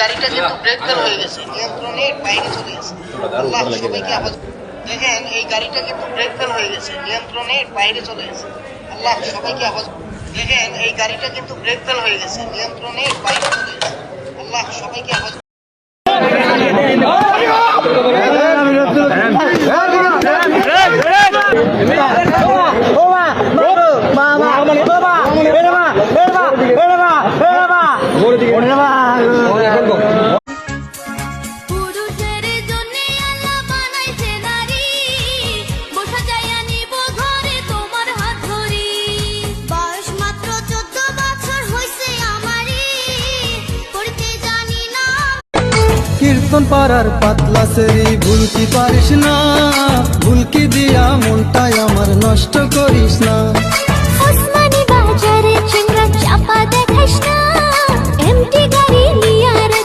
গাড়িটা কিন্তু brake fail হয়ে গেছে, নিয়ন্ত্রণের বাইরে চলে গেছে। আল্লাহ সবাইকে আওয়াজ দেখেন, এই গাড়িটা কিন্তু ব্রেক ফেল হয়ে গেছে, নিয়ন্ত্রণের বাইরে চলে গেছে। আল্লাহ সবাইকে আওয়াজ দেখেন, এই গাড়িটা কিন্তু ব্রেক ফেল হয়ে গেছে, নিয়ন্ত্রণের বাইরে চলে গেছে। আল্লাহ সবাইকে আওয়াজ কীর্তন পাড়ার পাতলা সেরি ভুল কি পারিস না, ভুল কি দিয়া মনটাই আমার নষ্ট করিস না। ওসমানী বাজারে চিংড়া চাপা দেখাস না, এমটি